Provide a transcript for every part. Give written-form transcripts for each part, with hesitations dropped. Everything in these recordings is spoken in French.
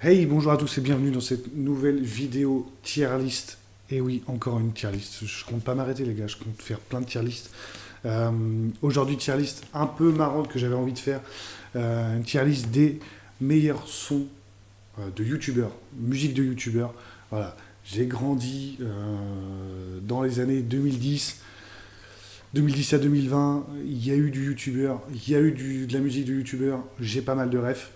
Hey, bonjour à tous et bienvenue dans cette nouvelle vidéo tier list. Et oui, encore une tier list. Je compte pas m'arrêter les gars, je compte faire plein de tier list. Aujourd'hui, tier list un peu marrante que j'avais envie de faire. Une tier list des meilleurs sons de youtubeurs, musique de youtubeurs. Voilà, j'ai grandi dans les années 2010. 2010 à 2020, il y a eu du youtubeur, il y a eu de la musique de youtubeur, j'ai pas mal de refs.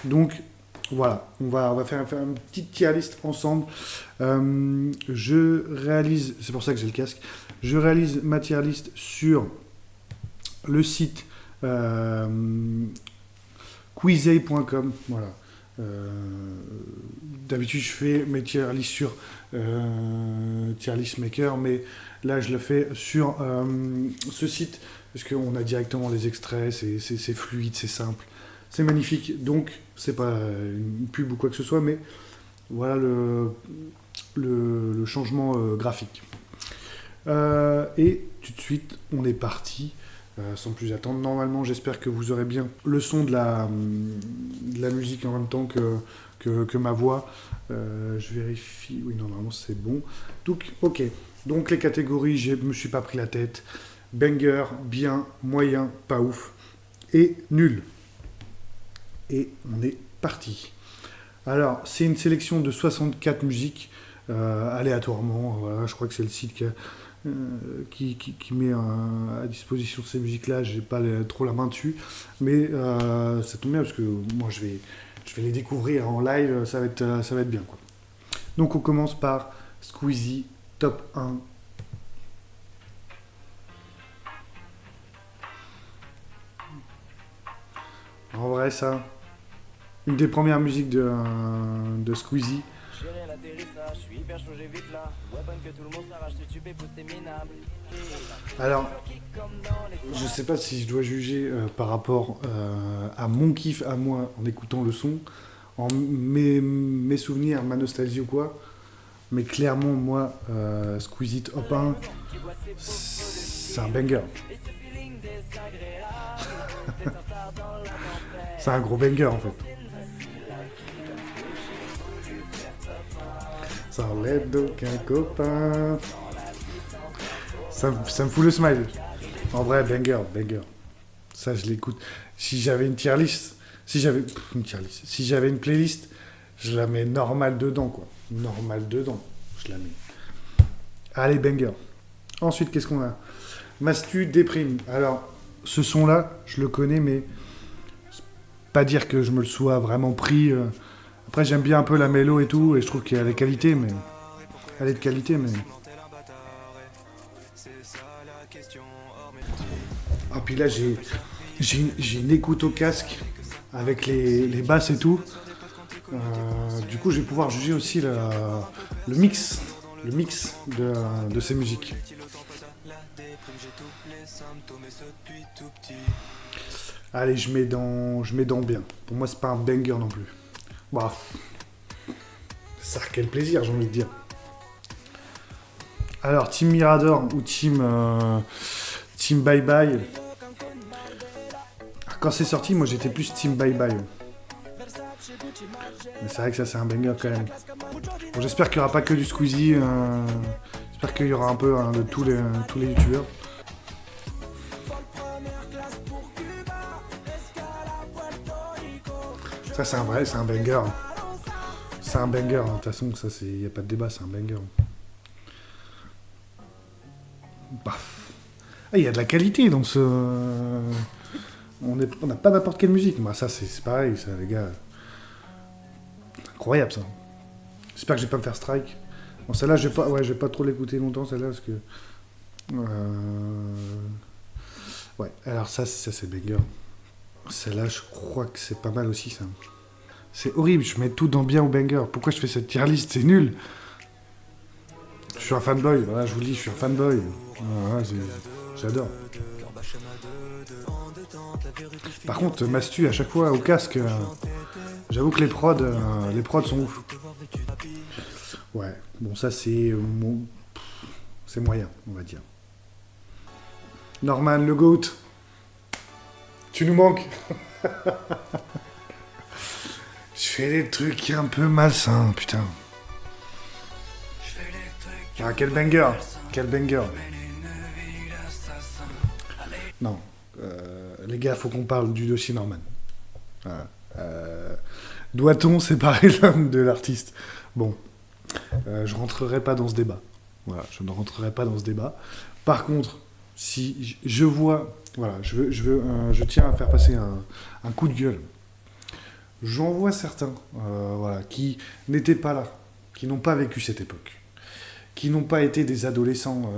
Donc voilà, on va faire une petite tier list ensemble. Je réalise, c'est pour ça que j'ai le casque, je réalise ma tier list sur le site quizay.com. Voilà. Euh, D'habitude, je fais mes tier list sur tier list maker, mais là, je le fais sur ce site parce qu'on a directement les extraits, c'est fluide, c'est simple, c'est magnifique. Donc, c'est pas une pub ou quoi que ce soit, mais voilà le changement graphique. Et tout de suite, on est parti. Sans plus attendre. Normalement, j'espère que vous aurez bien le son de la musique en même temps que ma voix. Je vérifie. Oui, normalement, c'est bon. Donc, ok. Donc, les catégories, je me suis pas pris la tête. Banger, bien, moyen, pas ouf. Et nul. Et on est parti. Alors, c'est une sélection de 64 musiques, aléatoirement. Voilà, je crois que c'est le site qui met à disposition ces musiques-là. J'ai pas trop la main dessus, mais ça tombe bien parce que moi je vais les découvrir en live. Ça va être bien quoi. Donc on commence par Squeezie top 1. En vrai ça, une des premières musiques de Squeezie. Gérer l'atterrissage, je suis hyper chaud, j'ai vite là. Weapon que tout le monde s'arrache, tu et pousse tes minables. Alors, je sais pas si je dois juger par rapport à mon kiff à moi en écoutant le son, en mes souvenirs, ma nostalgie ou quoi, mais clairement moi, Squeezie Top 1, c'est un banger. C'est un gros banger en fait. Sans l'aide d'aucun copain. Ça me fout le smile. En vrai, banger, banger. Ça, je l'écoute. Si j'avais une tier list, une tier list, si j'avais une playlist, je la mets normale dedans, quoi. Normale dedans, je la mets. Allez, banger. Ensuite, qu'est-ce qu'on a? Mastu déprime. Alors, ce son-là, je le connais, mais pas dire que je me le sois vraiment pris. Après, j'aime bien un peu la mélo et tout, et je trouve qu'elle a des qualités, mais elle est de qualité, mais. Ah, puis là, j'ai une écoute au casque avec les basses et tout. Du coup, je vais pouvoir juger aussi le mix, de ces musiques. Allez, je mets dans bien. Pour moi, c'est pas un banger non plus. Bah, ça quel plaisir, j'ai envie de dire. Alors, Team Mirador ou Team Bye Bye. Quand c'est sorti, moi j'étais plus Team Bye Bye. Mais c'est vrai que ça c'est un banger quand même. Bon, j'espère qu'il n'y aura pas que du Squeezie. J'espère qu'il y aura un peu de tous les youtubeurs. Ça c'est c'est un banger. C'est un banger, de toute façon, ça il n'y a pas de débat, c'est un banger. Bah. Ah, il y a de la qualité dans ce. On n'a pas n'importe quelle musique. Bah, ça c'est pareil, ça les gars. Incroyable ça. J'espère que je vais pas me faire strike. Bon, celle-là, je vais pas trop l'écouter longtemps, celle-là, parce que. Ouais, alors ça c'est banger. Celle-là, je crois que c'est pas mal aussi, ça. C'est horrible, je mets tout dans bien ou banger. Pourquoi je fais cette tier list? C'est nul. Je suis un fanboy, voilà, je vous le dis, je suis un fanboy. Voilà, j'adore. Par contre, Mastu, à chaque fois, au casque, j'avoue que les prods sont ouf. Ouais, bon, ça c'est moyen, on va dire. Norman, le GOAT, tu nous manques. Je fais des trucs un peu malsains, putain. Ah, quel banger. Quel banger. Non. Les gars, faut qu'on parle du dossier Norman. Voilà. Doit-on séparer l'homme de l'artiste? Bon, je rentrerai pas dans ce débat. Voilà, je ne rentrerai pas dans ce débat. Par contre, si je vois, voilà, je tiens à faire passer un coup de gueule. J'en vois certains, voilà, qui n'étaient pas là, qui n'ont pas vécu cette époque, qui n'ont pas été des adolescents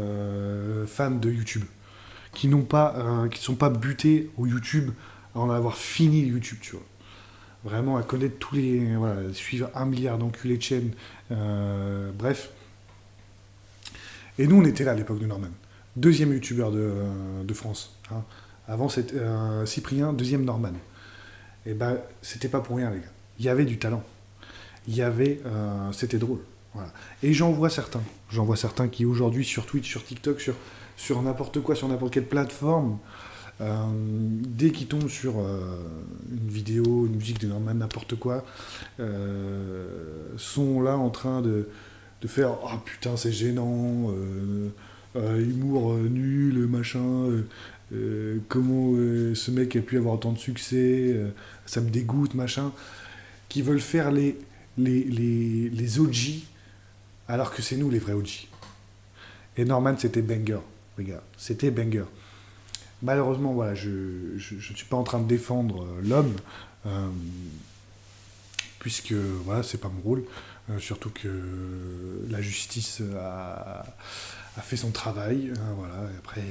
fans de YouTube, qui sont pas butés au YouTube en avoir fini YouTube, tu vois. Vraiment à connaître tous les... Voilà, suivre 1 milliard d'enculés de chaînes. Bref. Et nous, on était là à l'époque de Norman. Deuxième youtubeur de France. Hein. Avant, c'était Cyprien, deuxième Norman. Et ben, c'était pas pour rien, les gars. Il y avait du talent. Il y avait... c'était drôle. Voilà. Et j'en vois certains. J'en vois certains qui, aujourd'hui, sur Twitch, sur TikTok, sur n'importe quoi, sur n'importe quelle plateforme... dès qu'ils tombent sur une vidéo, une musique de Norman, n'importe quoi, sont là en train de faire « Ah putain, c'est gênant, humour nul, machin, comment ce mec a pu avoir autant de succès, ça me dégoûte, machin », qui veulent faire les OG, alors que c'est nous les vrais OG. Et Norman, c'était banger, les gars, c'était banger. Malheureusement, voilà, je ne suis pas en train de défendre l'homme, puisque voilà, c'est pas mon rôle, surtout que la justice a fait son travail, voilà, et après,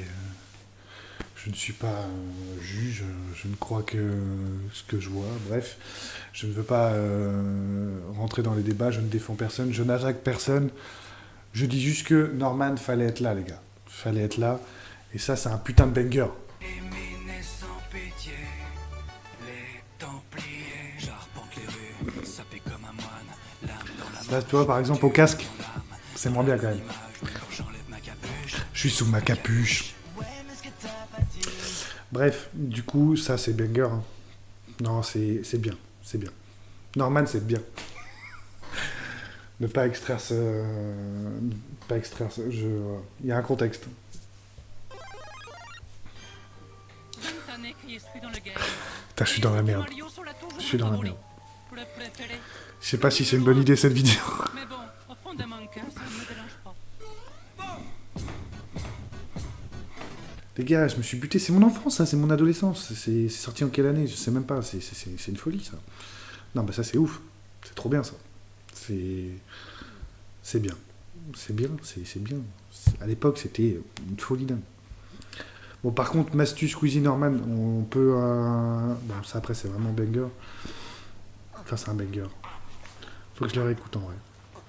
je ne suis pas juge, je ne crois que ce que je vois, bref, je ne veux pas rentrer dans les débats, je ne défends personne, je n'attaque personne, je dis juste que Norman, fallait être là, les gars, fallait être là, et ça, c'est un putain de banger. Là, tu vois, par exemple, au casque, c'est moins bien quand même. Je suis sous ma capuche. Bref, du coup, ça, c'est banger. Hein. Non, c'est bien, c'est bien. Norman, c'est bien. Ne pas extraire ce... Il y a un contexte. Putain, je suis dans la merde. Je suis dans la merde. Je sais pas si c'est une bonne idée cette vidéo. Mais bon, au fond de mon cœur, ça ne me dérange pas. Les gars, je me suis buté, c'est mon enfance, ça, c'est mon adolescence. C'est sorti en quelle année? Je sais même pas, c'est une folie ça. Non, bah ça c'est ouf. C'est trop bien ça. C'est bien. C'est bien, c'est bien. À l'époque, c'était une folie dingue. Bon, par contre, Mastus, Squeezie, Norman, on peut... Bon, ça après, c'est vraiment banger. Enfin, c'est un banger. Faut que je le réécoute en vrai.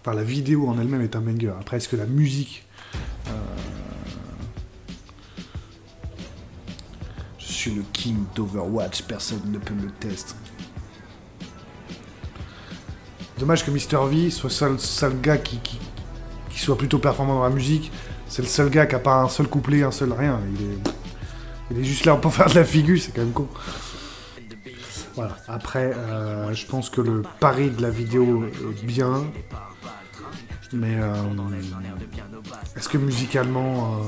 Enfin, la vidéo en elle-même est un banger. Après, est-ce que la musique... Je suis le king d'Overwatch, personne ne peut me tester. Dommage que Mr V soit le seul gars qui soit plutôt performant dans la musique. C'est le seul gars qui a pas un seul couplet, un seul rien. Il est juste là pour faire de la figure, c'est quand même con. Voilà. Après, je pense que le pari de la vidéo est bien. Mais est-ce que musicalement...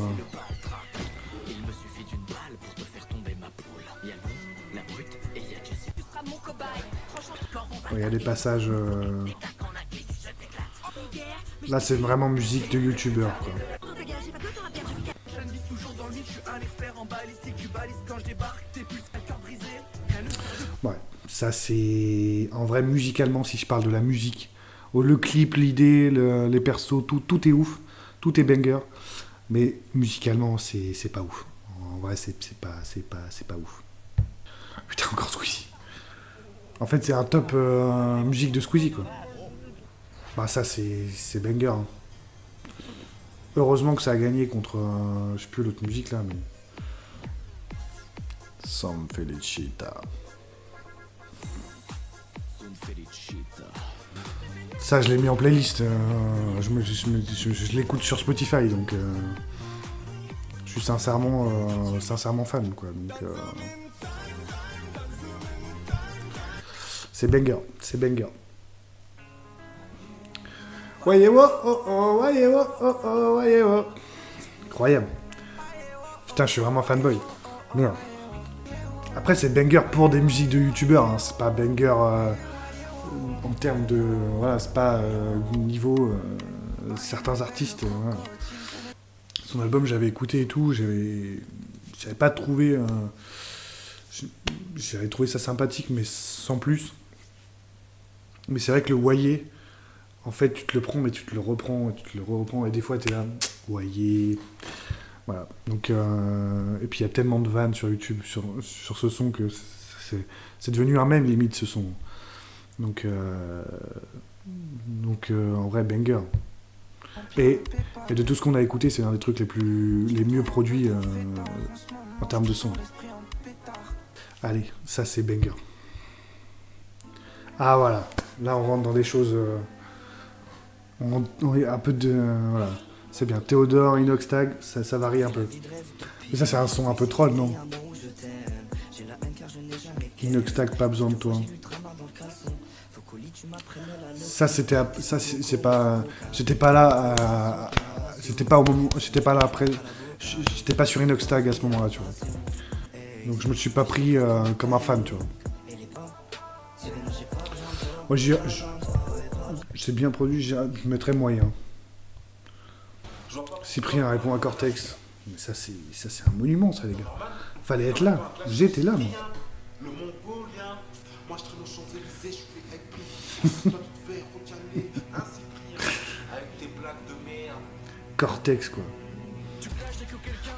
Il y a des passages... Là, c'est vraiment musique de youtubeur, quoi. Ouais, ça c'est... En vrai, musicalement, si je parle de la musique, le clip, l'idée, les persos, tout est ouf, tout est banger, mais musicalement, c'est pas ouf. En vrai, c'est pas ouf. Putain, encore Squeezie. En fait, c'est un top musique de Squeezie, quoi. Bah ça, c'est banger. Hein. Heureusement que ça a gagné contre... je sais plus l'autre musique, là, mais... San Felicita. Ça, je l'ai mis en playlist. Je l'écoute sur Spotify, donc... je suis sincèrement fan, quoi. Donc, C'est banger, c'est banger. Voyez-vous, oh oh, voyez-vous, oh oh, voyez-vous. Incroyable. Putain, je suis vraiment fanboy. Merde. Après, c'est banger pour des musiques de youtubeurs, hein. C'est pas banger en termes de. Voilà, c'est pas niveau certains artistes. Voilà. Son album, j'avais écouté et tout, j'avais pas trouvé. J'avais trouvé ça sympathique, mais sans plus. Mais c'est vrai que le Wayé, en fait, tu te le prends, mais tu te le reprends, et tu te le reprends, et des fois, t'es là, Wayé. Voilà. Donc, et puis, il y a tellement de vannes sur YouTube sur ce son que c'est devenu un mème, limite, ce son. Donc en vrai, banger. Et de tout ce qu'on a écouté, c'est l'un des trucs les mieux produits en termes de son. Allez, ça c'est banger. Ah voilà, là on rentre dans des choses... un peu de... voilà, c'est bien. Théodore, Inoxtag, ça varie un peu. Mais ça c'est un son un peu troll, non? Inoxtag, pas besoin de toi. Ça c'était... Ça c'est pas... J'étais pas là J'étais pas au moment... J'étais pas là après... J'étais pas sur Inoxtag à ce moment-là, tu vois. Donc je me suis pas pris comme un fan, tu vois. Moi, c'est bien produit, je mettrais moyen. Cyprien répond à Cortex. Mais ça, c'est un monument, ça, les gars. Fallait être là. J'étais là, moi. Le Mongolien. Moi, je traîne aux Champs-Élysées, je fais avec tes blagues de merde. Cortex, quoi.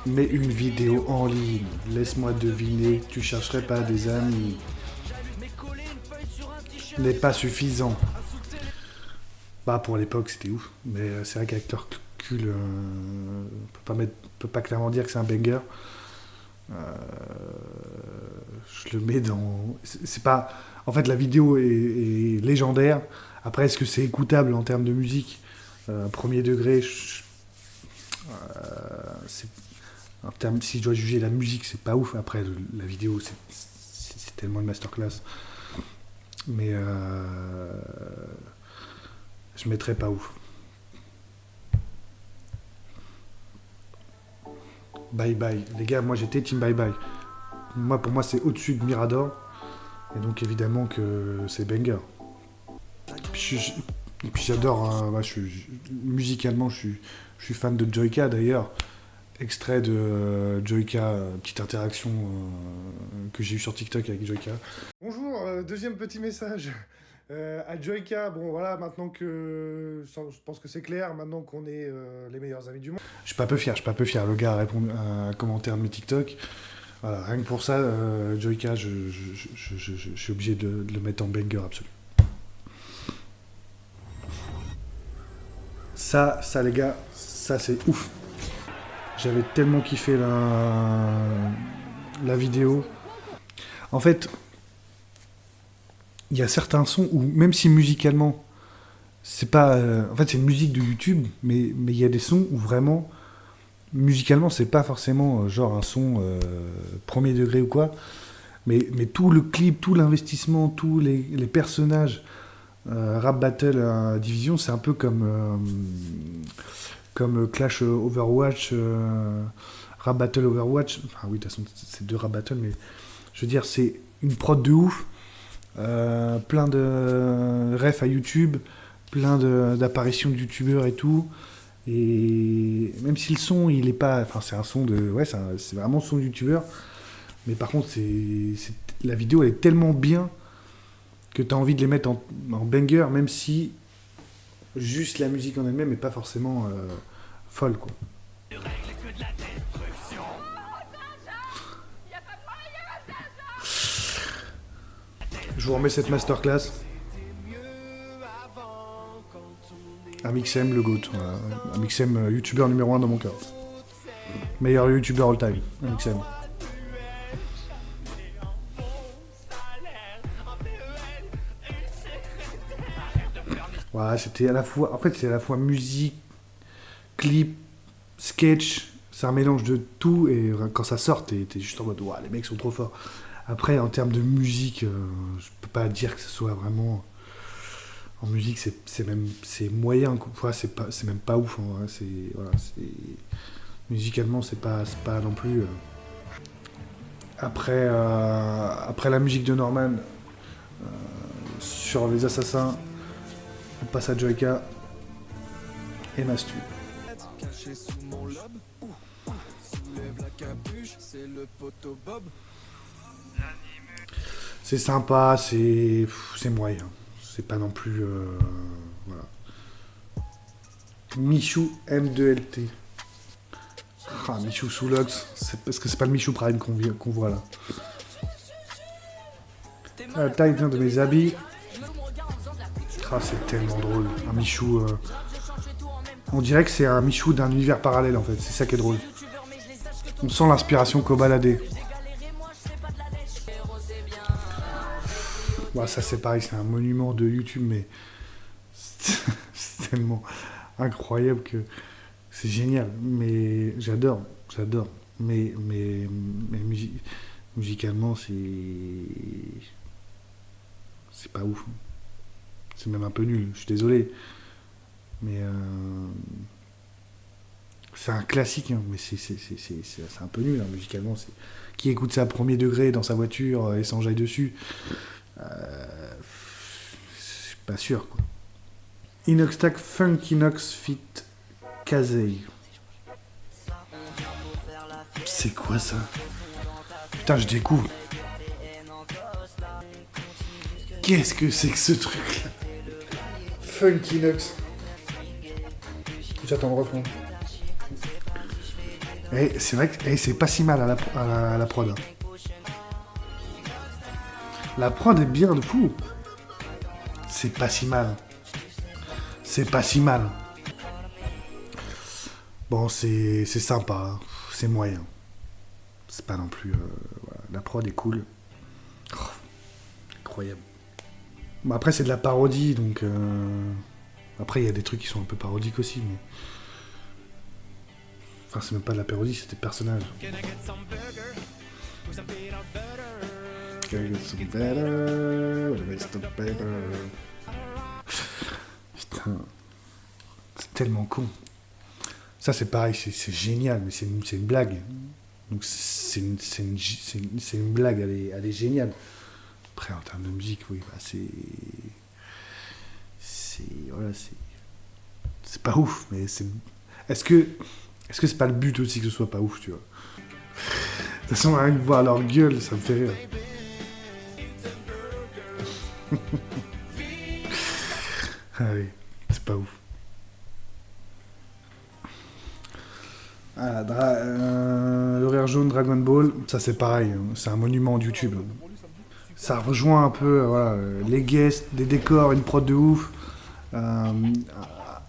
Mets une vidéo en ligne. Laisse-moi deviner, tu chercherais pas des amis. N'est pas suffisant. Bah, pour l'époque, c'était ouf. Mais c'est vrai qu'avec leur recul, on peut pas clairement dire que c'est un banger. Je le mets dans... C'est pas... En fait, la vidéo est légendaire. Après, est-ce que c'est écoutable en termes de musique premier degré en termes, si je dois juger la musique, c'est pas ouf. Après, la vidéo, c'est tellement une masterclass. Mais je mettrais pas ouf. Bye Bye. Les gars, moi j'étais team Bye Bye. Pour moi, c'est au-dessus de Mirador. Et donc, évidemment que c'est banger. Et puis j'adore, musicalement, je suis fan de Joyka d'ailleurs. Extrait de Joyka, petite interaction que j'ai eue sur TikTok avec Joyka. Bonjour, deuxième petit message à Joyka. Bon voilà, maintenant que je pense que c'est clair, maintenant qu'on est les meilleurs amis du monde. Je suis pas peu fier. Le gars a répondu à un commentaire de mes TikTok. Voilà, rien que pour ça, Joyka, je suis obligé de le mettre en banger absolu. Ça les gars, ça c'est ouf. J'avais tellement kiffé la vidéo. En fait, il y a certains sons où, même si musicalement, c'est pas... en fait, c'est une musique de YouTube, mais il y a des sons où vraiment, musicalement, c'est pas forcément genre un son premier degré ou quoi. Mais tout le clip, tout l'investissement, tous les personnages, Rap Battle Division, c'est un peu comme Clash Overwatch, Rap Battle Overwatch. Enfin oui, de toute façon, c'est deux Rap Battle, mais je veux dire, c'est une prod de ouf, plein de refs à YouTube, plein d'apparitions de youtubeurs et tout. Et même si le son, il est pas... Enfin, c'est un son de... Ouais, c'est vraiment un son de youtubeur. Mais par contre, la vidéo, elle est tellement bien que tu as envie de les mettre en banger, même si juste la musique en elle-même n'est pas forcément folle, quoi. Je vous remets cette masterclass. Amixem, le GOAT. Voilà. Amixem, youtubeur numéro 1 dans mon cœur. Meilleur youtubeur all time. Amixem. Voilà, c'était à la fois... En fait, c'est à la fois musique, clip, sketch. C'est un mélange de tout. Et quand ça sort, t'es juste en mode... Ouah, les mecs sont trop forts. Après, en termes de musique, je peux peux pas dire que ce soit vraiment... En musique, c'est moyen, quoi. C'est même pas ouf, en vrai. Voilà, musicalement, c'est pas non plus... Après la musique de Norman, sur les assassins, on passe à Joyka et Mastu. Caché sous mon lobe, soulève la capuche, c'est le poteau Bob. C'est sympa, c'est moyen. C'est pas non plus... voilà. Michou M2LT. Ah, Michou sous Lux. Parce que c'est pas le Michou Prime qu'on voit là. La taille de mes habits. Ah, c'est tellement drôle. Un Michou... On dirait que c'est un Michou d'un univers parallèle en fait. C'est ça qui est drôle. On sent l'inspiration Kobalade. Bon, ça c'est pareil, c'est un monument de YouTube, mais c'est tellement incroyable que c'est génial. Mais j'adore. Mais musicalement, c'est pas ouf. C'est même un peu nul. Je suis désolé. Mais c'est un classique, hein, mais c'est un peu nul, hein, musicalement. Qui écoute ça à premier degré dans sa voiture et s'enjaille dessus, je suis pas sûr, quoi. Inoxtag Funkinox Fit Kazei. C'est quoi ça? Putain, je découvre. Qu'est-ce que c'est que ce truc là? Funkinox. J'attends le refrain. Et c'est vrai que c'est pas si mal à la prod. La prod est bien de fou. C'est pas si mal. Bon, c'est sympa. C'est moyen. C'est pas non plus... voilà. La prod est cool. Oh, incroyable. Bon, après, c'est de la parodie, donc... Après, il y a des trucs qui sont un peu parodiques aussi, mais... Enfin, c'est même pas de la parodie, c'est des personnages. Can I get some better? Putain, c'est tellement con. Ça, c'est pareil, c'est génial, mais c'est une blague. Donc, c'est une blague, elle est géniale. Après, en termes de musique, oui, bah, voilà, c'est pas ouf, mais c'est... Est-ce que c'est pas le but aussi que ce soit pas ouf, tu vois? De toute façon, rien que voir leur gueule, ça me fait rire. Ah oui, c'est pas ouf. Ah, le rire jaune Dragon Ball, ça c'est pareil, hein, c'est un monument de YouTube. Ça rejoint un peu voilà, les guests, des décors, une prod de ouf. Une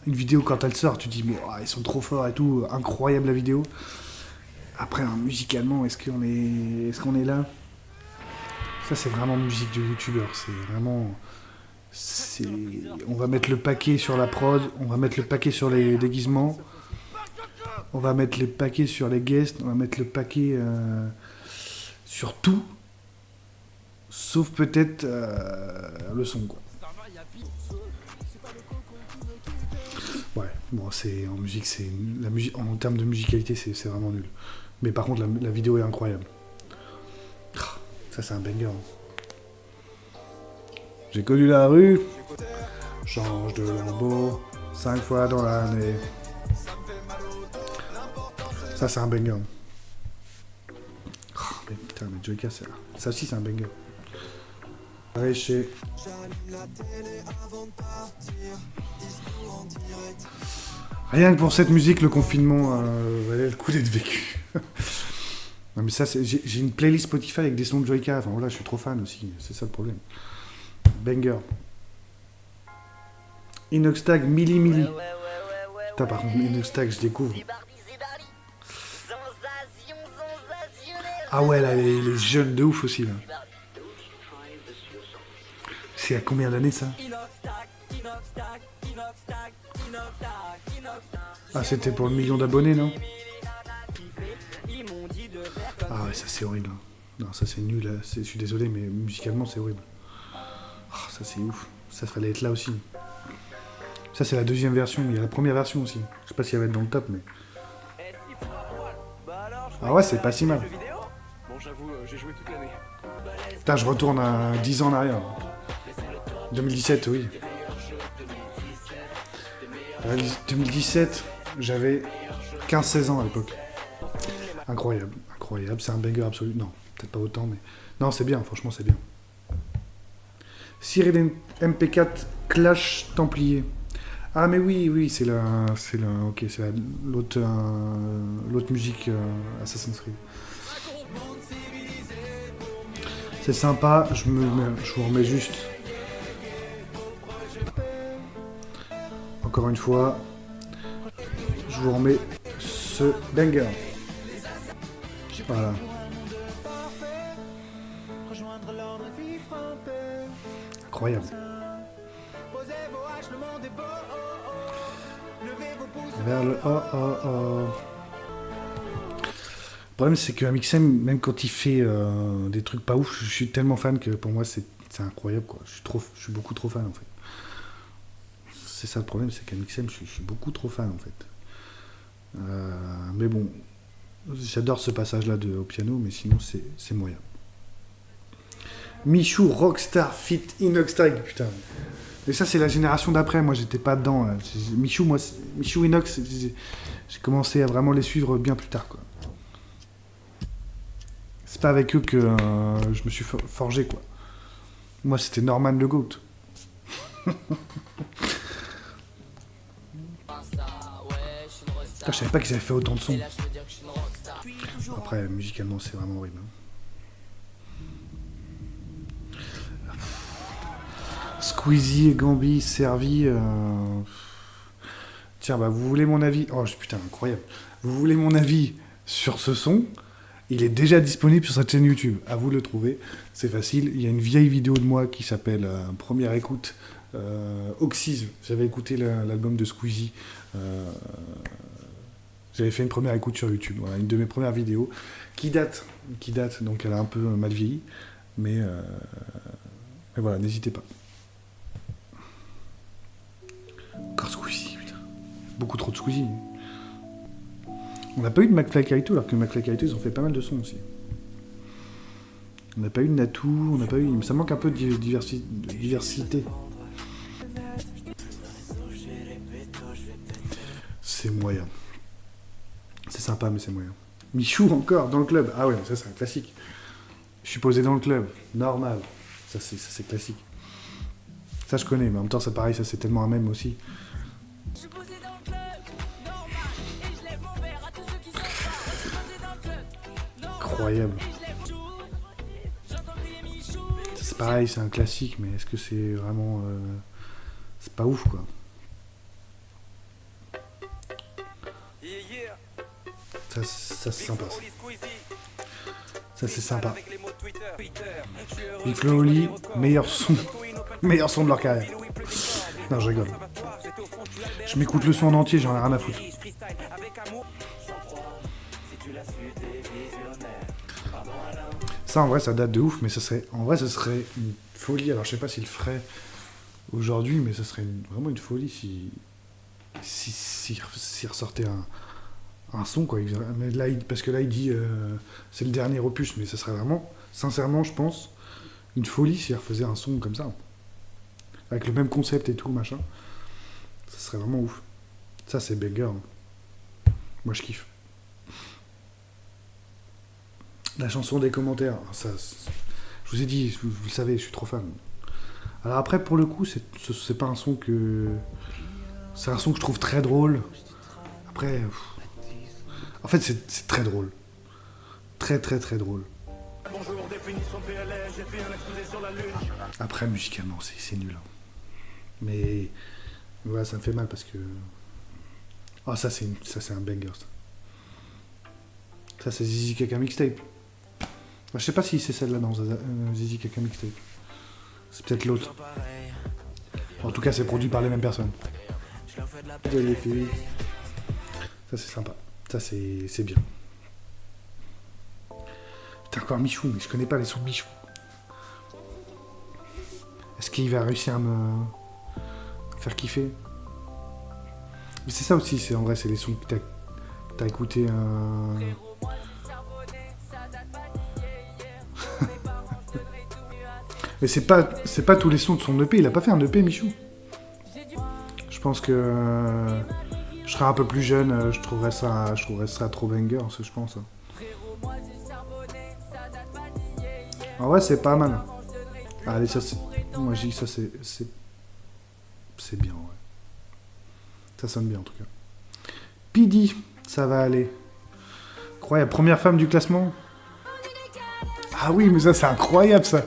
vidéo quand elle sort, tu te dis mais oh, ils sont trop forts et tout, incroyable la vidéo. Après musicalement, est-ce qu'on est là? Ça c'est vraiment musique de youtubeur, c'est vraiment... On va mettre le paquet sur la prod, on va mettre le paquet sur les déguisements, on va mettre les paquets sur les guests, on va mettre le paquet sur tout, sauf peut-être le son, quoi. Ouais, bon, en musique, en termes de musicalité, c'est vraiment nul. Mais par contre, la vidéo est incroyable. Ça, c'est un banger. J'ai connu la rue, change de lambeau, 5 fois dans l'année. Ça, c'est un banger. Mais putain, mais Joyka, ça aussi, c'est un banger. Réché. Rien que pour cette musique, le confinement valait le coup d'être vécu. Non, mais ça, j'ai une playlist Spotify avec des sons de Joyka. Enfin voilà, je suis trop fan aussi. C'est ça le problème. Banger. Inoxtag Mili. Putain, par contre, Inoxtag, je découvre. Ah ouais, là, les jeunes de ouf aussi, là. C'est à combien d'années, ça? Ah, c'était pour le million d'abonnés, non? Ah ouais, ça, c'est horrible. Non, ça, c'est nul. Je suis désolé, mais musicalement, c'est horrible. Oh, ça c'est ouf. Ça fallait être là aussi. Ça c'est la deuxième version. Il y a la première version aussi. Je sais pas si elle va être dans le top, mais. Ah ouais, c'est pas si mal. Bon, j'avoue, j'ai joué toute l'année. Putain, je retourne à 10 ans en arrière. 2017, oui. 2017, j'avais 15-16 ans à l'époque. Incroyable, incroyable. C'est un banger absolu. Non, peut-être pas autant, mais... Non, c'est bien, franchement, c'est bien. Cyril MP4 Clash Templier. Ah, mais oui, c'est ok, c'est l'autre musique Assassin's Creed. C'est sympa, je vous remets juste. Encore une fois, je vous remets ce banger. Voilà. Incroyable. Vers le Le problème c'est que Amixem, même quand il fait des trucs pas ouf, je suis tellement fan que pour moi c'est incroyable quoi. Je suis beaucoup trop fan en fait. C'est ça le problème, c'est qu'Amixem, je suis beaucoup trop fan en fait. Mais bon, j'adore ce passage-là au piano, mais sinon c'est moyen. Michou Rockstar Fit Inox-Tag, putain. Et ça c'est la génération d'après, moi j'étais pas dedans. Là. Michou Inox, j'ai commencé à vraiment les suivre bien plus tard quoi. C'est pas avec eux que je me suis forgé quoi. Moi c'était Norman le Goat. Je savais pas qu'ils avaient fait autant de sons. Après, musicalement, c'est vraiment horrible. Squeezie et Gambi servi. Tiens, bah vous voulez mon avis. Oh putain, incroyable. Vous voulez mon avis sur ce son? Il est déjà disponible sur cette chaîne YouTube. À vous de le trouver. C'est facile. Il y a une vieille vidéo de moi qui s'appelle Première écoute. Oxys. J'avais écouté l'album de Squeezie. J'avais fait une première écoute sur YouTube, voilà, une de mes premières vidéos, qui date, donc elle a un peu mal vieilli, mais voilà, n'hésitez pas. Encore Squeezie, putain. Beaucoup trop de Squeezie. On n'a pas eu de McFly Carito, alors que McFly Carito, ils ont fait pas mal de sons aussi. On n'a pas eu de Natou, on n'a pas eu... Ça manque un peu de diversité. C'est moyen. C'est sympa, mais c'est moyen. Michou encore, dans le club. Ah ouais, ça c'est un classique. Je suis posé dans le club. Normal. Ça c'est classique. Ça je connais, mais en même temps c'est pareil, ça c'est tellement un mème aussi. Je suis posé dans le club. Normal. Et je lève mon verre à tous ceux qui sont pas. Je suis posé dans le club. Incroyable. C'est pareil, c'est un classique, mais est-ce que c'est vraiment... C'est pas ouf quoi. Ça c'est sympa. Ça c'est sympa. Big Flo Oli, meilleur son de leur carrière. Non, je rigole. Je m'écoute le son en entier, j'en ai rien à foutre. Ça en vrai ça date de ouf, mais ça serait une folie. Alors je sais pas s'il le ferait aujourd'hui, mais ça serait vraiment une folie si ressortait un son quoi. Mais là, parce que là il dit c'est le dernier opus, mais ça serait vraiment, sincèrement je pense, une folie s'il refaisait un son comme ça. Avec le même concept et tout, machin. Ça serait vraiment ouf. Ça c'est banger. Hein. Moi je kiffe. La chanson des commentaires, ça, je vous ai dit, vous le savez, je suis trop fan. Alors après, pour le coup, c'est pas un son que... C'est un son que je trouve très drôle. Après... En fait, c'est très drôle. Très drôle. Après, musicalement, c'est nul. Hein. Mais... Voilà, ça me fait mal parce que... Ah, ça, c'est un banger, ça. Ça, c'est Zizi Kaka Mixtape. Je sais pas si c'est celle-là dans Zizi Kaka Mixtape. C'est peut-être l'autre. En tout cas, c'est produit par les mêmes personnes. Ça, c'est sympa. Ça, c'est bien. Putain, encore Michou, mais je connais pas les sons de Michou. Est-ce qu'il va réussir à me faire kiffer? Mais c'est ça aussi, c'est en vrai, c'est les sons que t'as écouté. Mais c'est pas tous les sons de son EP. Il a pas fait un EP, Michou. Je pense que je serais un peu plus jeune, je trouverais ça trop banger, je pense. En vrai, c'est pas mal. Allez, ça c'est. Moi, je dis que ça c'est bien, ouais. Ça sonne bien en tout cas. Pidi, ça va aller. Incroyable, première femme du classement. Ah oui, mais ça c'est incroyable ça.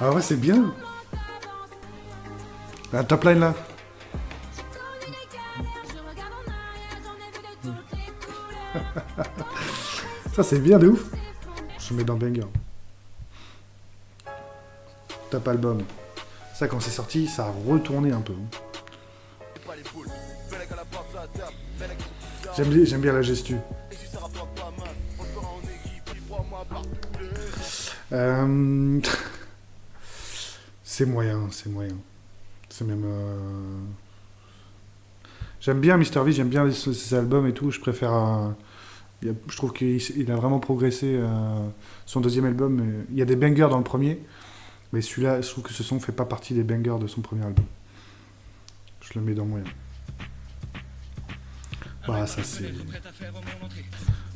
Ah ouais, c'est bien. La top line là. Ça c'est bien de ouf. Je mets dans banger. Top album. Ça quand c'est sorti, ça a retourné un peu. J'aime bien la gestu. C'est moyen. C'est même... J'aime bien Mr. V, j'aime bien ses albums et tout. Je préfère... Je trouve qu'il a vraiment progressé. Son deuxième album, il y a des bangers dans le premier. Mais celui-là, je trouve que ce son fait pas partie des bangers de son premier album. Je le mets dans moyen. Voilà, ça c'est...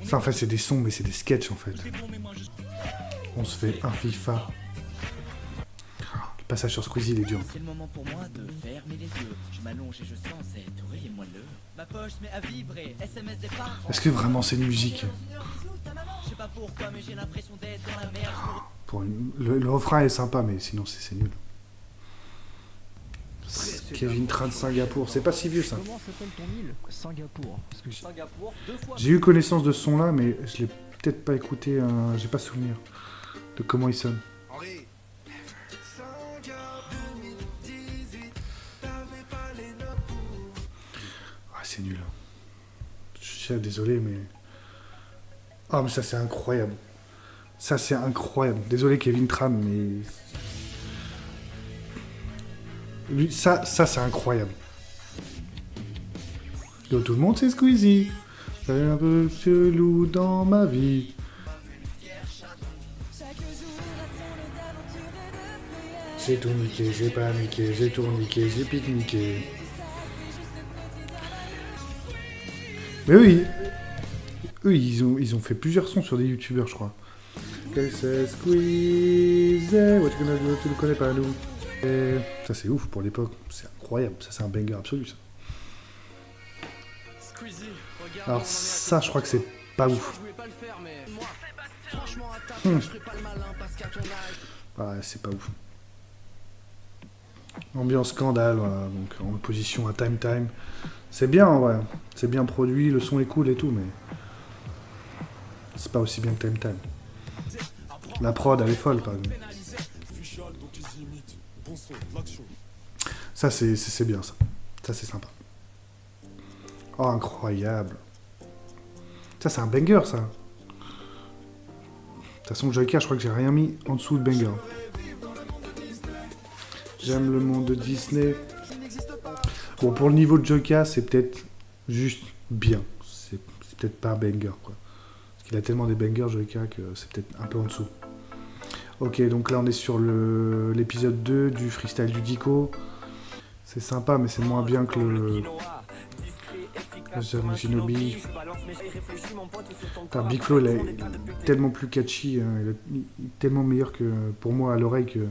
Ça en fait c'est des sons, mais c'est des sketchs en fait. On se fait un FIFA. Le passage sur Squeezie, il est dur. C'est le moment pour moi de fermer les yeux. Je m'allonge et je sens cette oreille moelleux. Ma poche se met à vibrer, SMS départ. Est-ce que vraiment c'est une musique? Je sais pas pourquoi, mais j'ai l'impression d'être dans la merde. Le refrain est sympa, mais sinon c'est nul. Kevin Tran Singapour, c'est pas si vieux ça. Comment s'appelle ton île? Singapour. Parce que Singapour, 2 fois. J'ai eu connaissance de ce son là, mais je l'ai peut-être pas écouté, j'ai pas souvenir de comment il sonne. Ah, c'est nul. Je suis désolé, mais... Ah, mais ça c'est incroyable. Ça c'est incroyable. Désolé Kevin Tran, mais... Lui, ça c'est incroyable. Yo, tout le monde c'est Squeezie. C'est un peu chelou dans ma vie. J'ai tout niqué, j'ai pas niqué, j'ai tout niqué, j'ai pique-niqué. Mais oui, eux ils ont fait plusieurs sons sur des youtubeurs, je crois. C'est Squeezie, ouais, tu le connais pas, nous. Et ça c'est ouf pour l'époque, c'est incroyable, ça c'est un banger absolu ça. Alors ça je crois que c'est pas ouf. Ouais, c'est pas ouf. Ambiance scandale, voilà, donc en opposition à Time Time. C'est bien en vrai, c'est bien produit, le son est cool et tout, mais c'est pas aussi bien que Time Time. La prod elle est folle par exemple. Ça c'est bien ça. Ça c'est sympa. Oh incroyable. Ça c'est un banger ça. De toute façon Joyka je crois que j'ai rien mis en dessous de banger. J'aime le monde de Disney. Bon pour le niveau de Joyka c'est peut-être juste bien. C'est peut-être pas un banger quoi. Parce qu'il a tellement des bangers Joyka que c'est peut-être un peu en dessous. Ok, donc là on est sur l'épisode 2 du freestyle du Dico. C'est sympa, mais c'est moins bien que le Shinobi. Big Flo, il est tellement plus catchy, hein, il est tellement meilleur que pour moi à l'oreille que...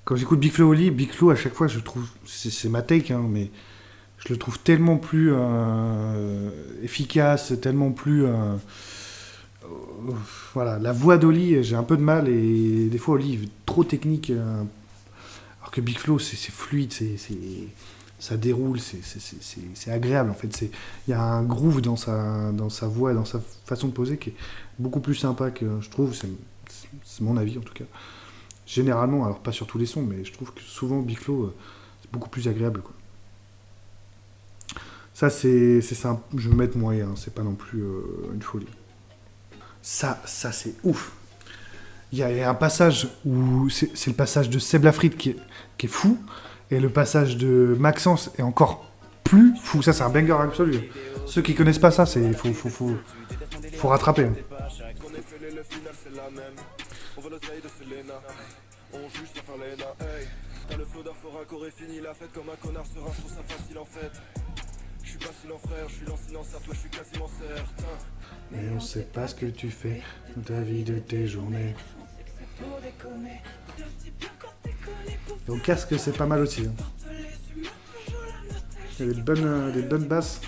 Quand j'écoute Big Flo au lit, Big Flo à chaque fois je trouve, c'est ma take, hein, mais je le trouve tellement plus efficace, tellement plus... voilà, la voix d'Oli, j'ai un peu de mal et des fois Oli est trop technique alors que Big Flo c'est fluide, ça déroule, c'est agréable en fait, il y a un groove dans sa voix, dans sa façon de poser qui est beaucoup plus sympa que je trouve, c'est mon avis en tout cas. Généralement, alors pas sur tous les sons, mais je trouve que souvent Big Flo c'est beaucoup plus agréable quoi. Ça c'est ça, je vais mettre moyen, c'est pas non plus une folie. Ça c'est ouf. Il y a un passage où c'est le passage de Seb Lafrite qui est fou, et le passage de Maxence est encore plus fou. Ça, c'est un banger absolu. Ceux qui connaissent pas ça, c'est faut rattraper. Hein. Mais on sait pas ce que tu fais de ta vie, de tes journées. Et au casque, c'est pas mal aussi. Hein. Il y a des bonnes basses.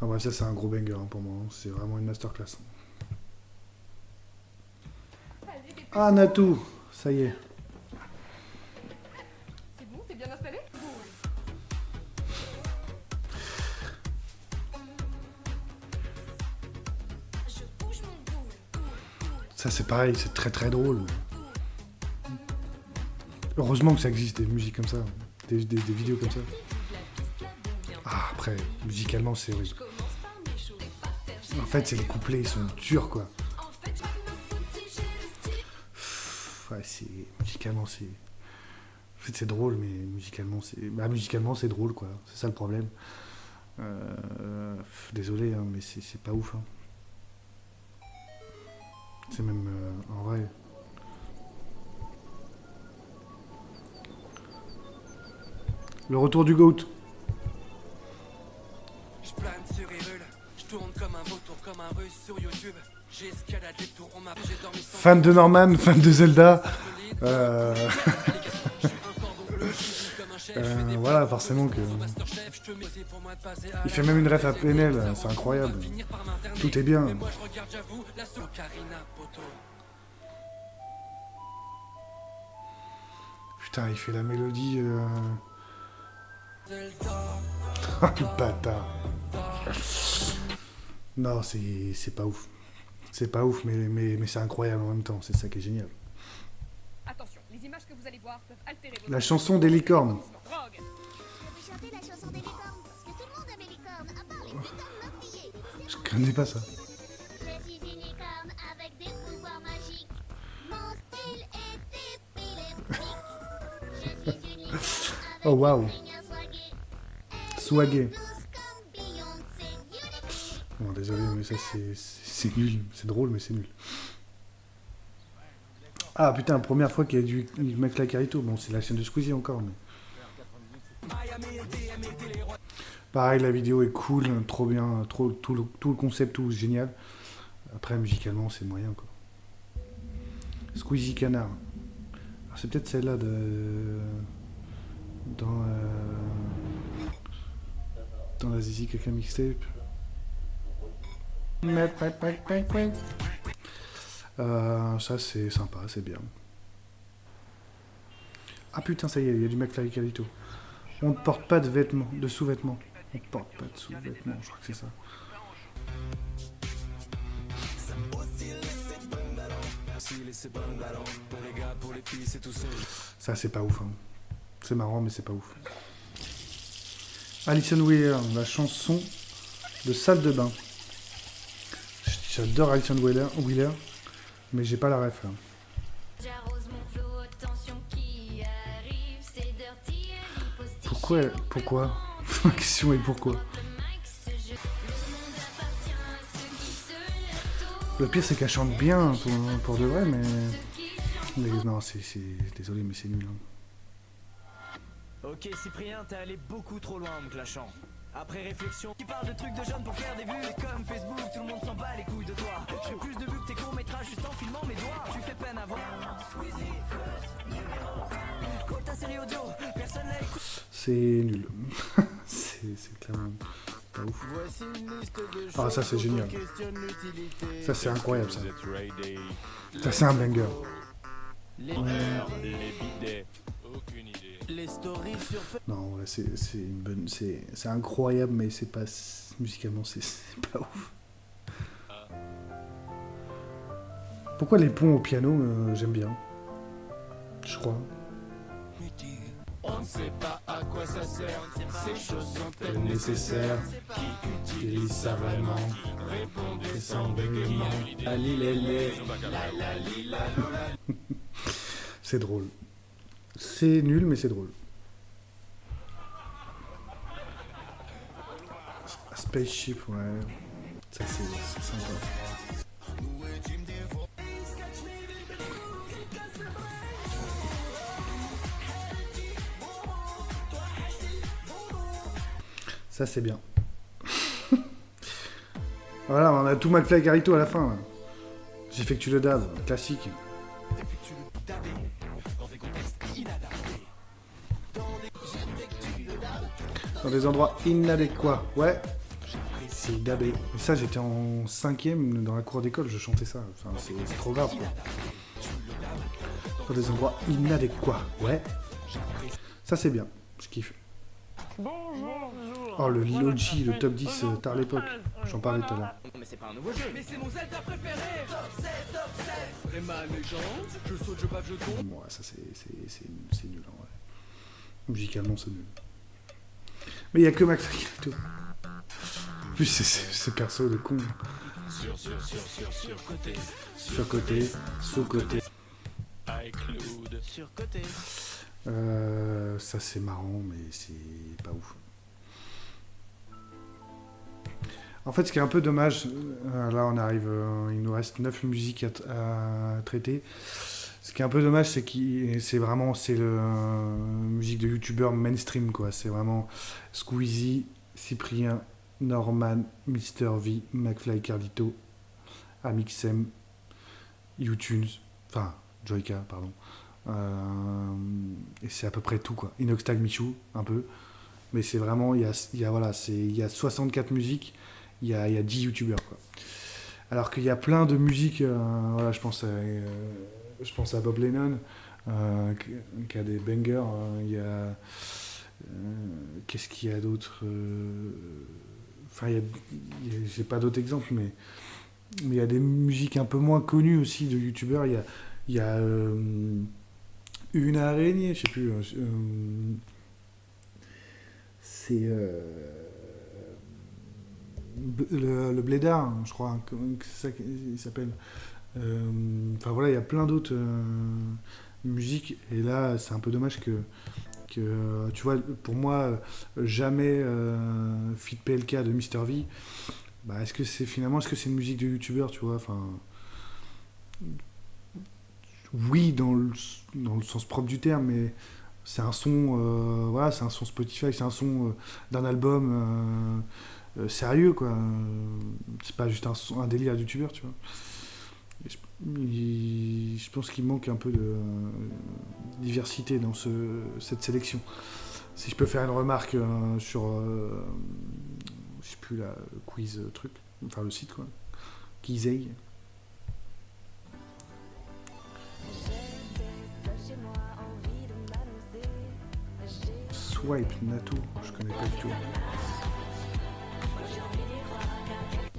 Ah ouais, ça c'est un gros banger hein, pour moi. C'est vraiment une masterclass. Ah Natou, ça y est. C'est bon, t'es bien installé? Ça c'est pareil, c'est très très drôle. Heureusement que ça existe des musiques comme ça, des vidéos comme ça. Ah après, musicalement c'est horrible. En fait c'est les couplets, ils sont durs quoi. Ouais, musicalement c'est... En fait c'est drôle mais musicalement c'est... Bah musicalement c'est drôle quoi, c'est ça le problème. Désolé hein, mais c'est pas ouf hein. C'est même en vrai. Le retour du GOAT. Je plane sur Hyrule, je tourne comme un vautour, comme un russe sur YouTube. J'escalade les tours, on m'a j'ai dormi sans... Fan de Norman, fan de Zelda. Voilà, forcément que... Il fait même une ref à PNL, c'est incroyable. Tout est bien. Putain, il fait la mélodie... Oh, le bâtard. Non, c'est pas ouf. C'est pas ouf, mais c'est incroyable en même temps. C'est ça qui est génial. Attention, les images que vous allez voir peuvent altérer votre... La chanson des licornes. Drogue. Chanter la chanson des licornes, parce que tout le monde aime les licornes, à part les licornes meurtriers. Je connais pas ça. Je suis une licorne avec des pouvoirs magiques. Mon style est épileptique. Je suis une licorne avec Oh waouh. des lignes swaguées. Swagué. Tous comme Beyoncé, unique. Bon, désolé, mais ça c'est nul. C'est drôle, mais c'est nul. Ah putain, première fois qu'il y a du mec la Carito. Bon, c'est la chaîne de Squeezie encore, mais... Pareil, la vidéo est cool, trop bien, tout le concept, tout génial. Après, musicalement, c'est moyen, quoi. Squeezie Canard. Alors, c'est peut-être celle-là de... Dans la Zizi Kaka mixtape. Ça, c'est sympa, c'est bien. Ah putain, ça y est, il y a du mec là, Calito. On ne porte pas de vêtements, de sous-vêtements. On ne porte pas de sous-vêtements, je crois que c'est ça. Ça, c'est pas ouf. Hein. C'est marrant, mais c'est pas ouf. Alison Wheeler, la chanson de salle de bain. J'adore Alison Wheeler, mais j'ai pas la ref. Là. Pourquoi La question est pourquoi. Le pire c'est qu'elle chante bien pour de vrai, mais non, c'est désolé, mais c'est nul. Hein. Ok Cyprien, t'es allé beaucoup trop loin en me clashant. Après réflexion, tu parles de trucs de jeunes pour faire des vues. Comme Facebook, tout le monde s'en bat les couilles de toi. Je fais plus de vues que tes courts-métrages juste en filmant mes doigts. Tu fais peine à voir. Quand ta série audio, personne n'a écouté. C'est nul. c'est clairement pas ouf. Ah ça c'est génial. Ça c'est incroyable ça. Ça c'est un banger. Les bidets, aucune idée. Les stories sur... Non, ouais, c'est une bonne... C'est incroyable, mais c'est pas... Musicalement, c'est pas ouf. Pourquoi les ponts au piano, j'aime bien. Je crois. On ne sait pas à quoi C'est nécessaire. Qui utilise ça vraiment? C'est sans règlement. C'est drôle. C'est nul, mais c'est drôle. Spaceship, ouais. Ça, c'est sympa. Ça, c'est bien. Voilà, on a tout McFly et Carlito à la fin. Là. J'effectue le dab, classique. Dans des endroits inadéquats. Ouais. C'est dabé. Et ça, j'étais en 5e dans la cour d'école, je chantais ça. Enfin, c'est trop grave, quoi. Dans des endroits inadéquats. Ouais. Ça, c'est bien. Je kiffe. Oh, le Logi, le top 10 tard l'époque. J'en parlais tout à l'heure. Mais c'est pas un nouveau jeu. Mais c'est mon Zelda préféré. Top 7, top 7. Rayman légende, je saute, je bave, je tombe. Ouais, ça, c'est nul, en vrai. Musicalement, c'est nul. Mais il n'y a que Max Carlito. En plus, c'est ce perso de con. Surcoté, sous-côté. Surcoté. Ça, c'est marrant, mais c'est pas ouf. En fait, ce qui est un peu dommage, là on arrive, il nous reste 9 musiques à traiter. Ce qui est un peu dommage, c'est que c'est le musique de youtubeur mainstream, quoi. C'est vraiment Squeezie, Cyprien, Norman, Mr V, McFly Carlito, Amixem, YouTunes, enfin Joyka, pardon. Et c'est à peu près tout, quoi. Inoxtag Michou, un peu. Mais c'est vraiment, il y a 64 musiques. Il y a 10 youtubeurs, quoi. Alors qu'il y a plein de musiques, voilà, je pense à Bob Lennon, qui a des bangers. Il y a... qu'est-ce qu'il y a d'autre Enfin, j'ai pas d'autres exemples, mais il y a des musiques un peu moins connues aussi de youtubeurs. Il y a une araignée, je sais plus. C'est... le Blédard, je crois, c'est ça qu'il s'appelle. Enfin voilà, il y a plein d'autres musiques, et là c'est un peu dommage que tu vois, pour moi, jamais Fit PLK de Mr V. Bah, est-ce que c'est une musique de youtubeur, tu vois, enfin, oui, dans le sens propre du terme, mais c'est un son, voilà, c'est un son Spotify, c'est un son d'un album sérieux, quoi. C'est pas juste un délire youtubeur, tu vois. Je pense qu'il manque un peu de diversité dans cette sélection. Si je peux faire une remarque sur, je sais plus, la quiz truc, enfin le site, quoi. Kizei. Swipe Nato, je connais pas du tout.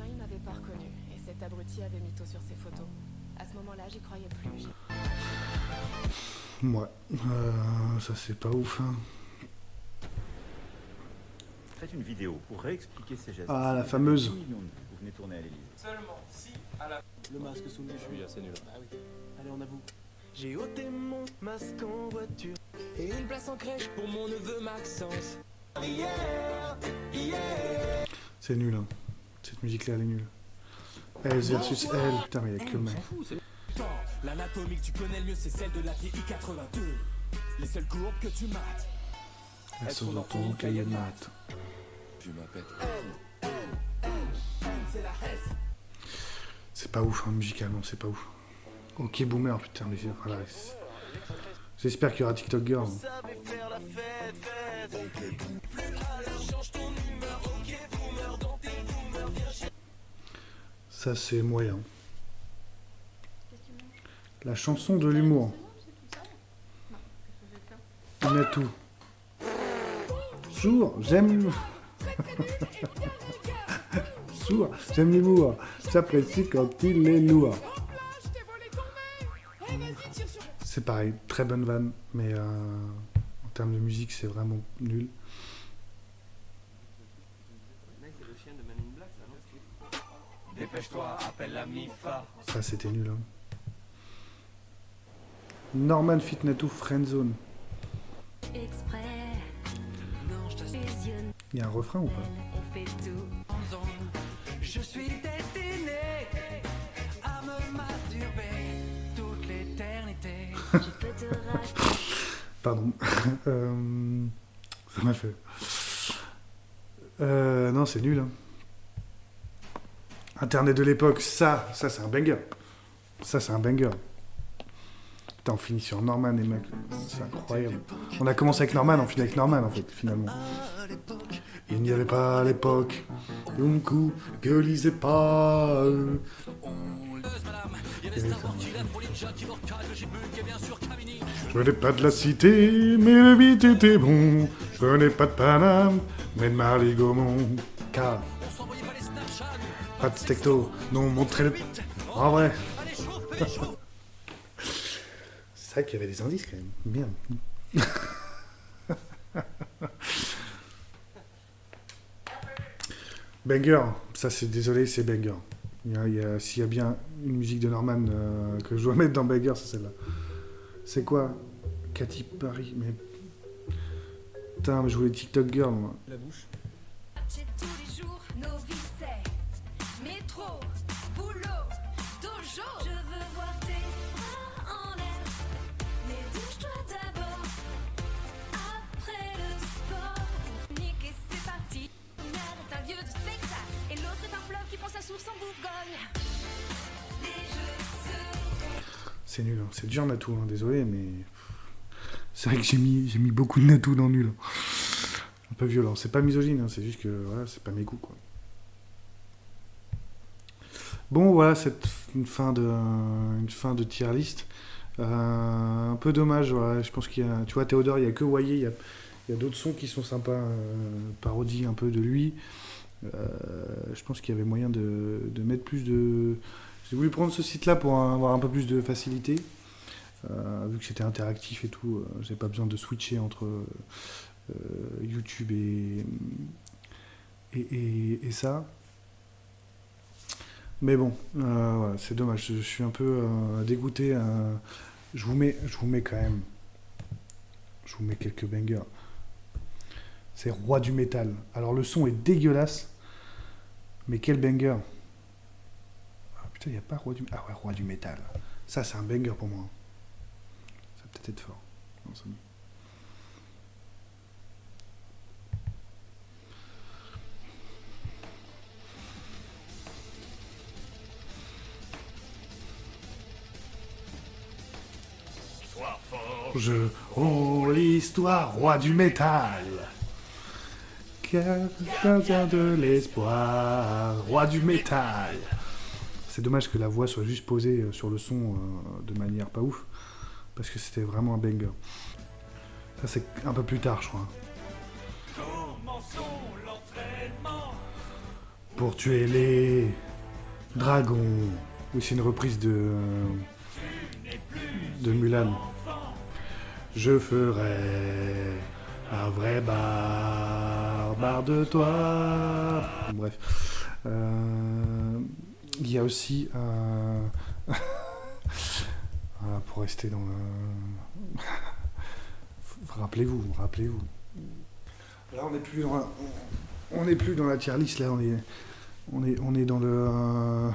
Il m'avait pas reconnu et cet abruti avait mytho sur ses photos. À ce moment-là, j'y croyais plus. Ouais, ça c'est pas ouf, hein. Faites une vidéo pour réexpliquer ces gestes. Ah, la fameuse. 10 millions de vues, vous venez tourner à l'Élysée. Seulement si à la... Le masque sous mes joues. assez nul. Ah oui. Allez, on avoue. J'ai ôté mon masque en voiture et une place en crèche pour mon neveu Maxence. C'est nul, hein. Cette musique-là, elle est nulle. S versus L, putain, mais il y a que le mec. L'anatomie que tu connais le mieux, c'est celle de la vieille I-82. Les seules courbes que tu mates. Elles sont dans ton cahier de maths. Tu m'appelles. C'est la S. C'est pas ouf, hein, musicalement, c'est pas ouf. Ok, boomer, putain, mais voilà. J'espère qu'il y aura TikTok Girl. Ça, c'est moyen. La chanson de l'humour. On a tout. Bonjour, j'aime l'humour. Bonjour, j'aime l'humour. J'apprécie quand il est lourd. C'est pareil, très bonne vanne, mais termes de musique, c'est vraiment nul. Dépêche-toi, appelle la MIFA. Ça, c'était nul. Hein. Norman Fitnatou, Friendzone. Exprès, les yeux Il y a un refrain ou pas? on fait tout. Je suis destiné à me masturber toute l'éternité. Je peux te raconter. Pardon. Ça m'a fait. Non, c'est nul. Hein. Internet de l'époque, ça c'est un banger. Ça, c'est un banger. Putain, on finit sur Norman et mec. C'est incroyable. On a commencé avec Norman, on finit avec Norman en fait, finalement. Il n'y avait pas à l'époque un coup que lisait pas. Je n'ai pas de la cité, mais le beat était bon. Je n'ai pas de Paname, mais de Marley Gaumont. Car pas de stecto, non, montrez le. En vrai. C'est vrai qu'il y avait des indices quand même. Merde. Banger, ça c'est désolé, c'est banger. S'il y a bien une musique de Norman que je dois mettre dans banger, c'est celle-là. C'est quoi? Katy Perry, mais. Putain, mais je voulais TikTok Girl, moi. La bouche. Chez tous les jours, nos vies c'est métro, boulot, dojo. Je veux voir tes bras en l'air. Mais touche-toi d'abord. Après le sport. Nick et c'est parti. L'un est un lieu de spectacle et l'autre est un fleuve qui prend sa source en Bourgogne. Les jeux C'est nul, hein. C'est dur Natou, hein. Désolé, mais. C'est vrai que j'ai mis beaucoup de Natou dans nul. Un peu violent. C'est pas misogyne, hein. C'est juste que voilà, c'est pas mes goûts, quoi. Bon, voilà, une fin de tier list. Un peu dommage, voilà. Je pense qu'il y a. Tu vois, Théodore, il y a que Wayé, il y a d'autres sons qui sont sympas, parodie un peu de lui. Je pense qu'il y avait moyen de mettre plus de. J'ai voulu prendre ce site-là pour avoir un peu plus de facilité. Vu que c'était interactif et tout, j'ai pas besoin de switcher entre YouTube et ça. Mais bon, voilà, c'est dommage. Je suis un peu dégoûté. Je vous mets quand même. Je vous mets quelques bangers. C'est Roi du métal. Alors le son est dégueulasse, mais quel banger. Ah, putain, il n'y a pas Roi du... Ah ouais, Roi du métal. Ça, c'est un banger pour moi. Ça peut-être être fort. Non, ça... Je roule l'histoire, roi du métal. Gardien de l'espoir, roi du métal. C'est dommage que la voix soit juste posée sur le son de manière pas ouf, parce que c'était vraiment un banger. Ça c'est un peu plus tard, je crois. Pour tuer les dragons. Oui, c'est une reprise de Mulan. Je ferai un vrai barbare de toi. Bref. Il y a aussi voilà, pour rester dans le... Rappelez-vous. Là, on n'est plus dans la tier list. Là, on est dans le...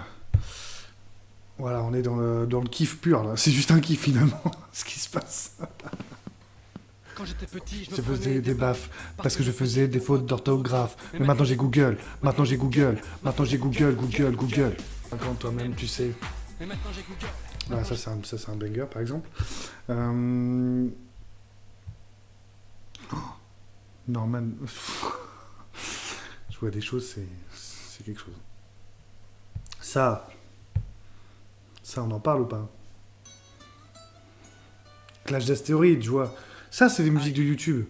Voilà, on est dans le kiff pur, là. C'est juste un kiff, finalement, ce qui se passe. Quand j'étais petit, je Je faisais des baffes parce que je faisais des fautes d'orthographe. Mais maintenant j'ai Google. Quand toi-même, tu sais. Mais maintenant j'ai Google. Voilà, ça c'est un banger, par exemple. Norman. Je vois des choses, c'est quelque chose. Ça, on en parle ou pas? Clash d'astéroïdes, tu vois. Ça, c'est des musiques de YouTube.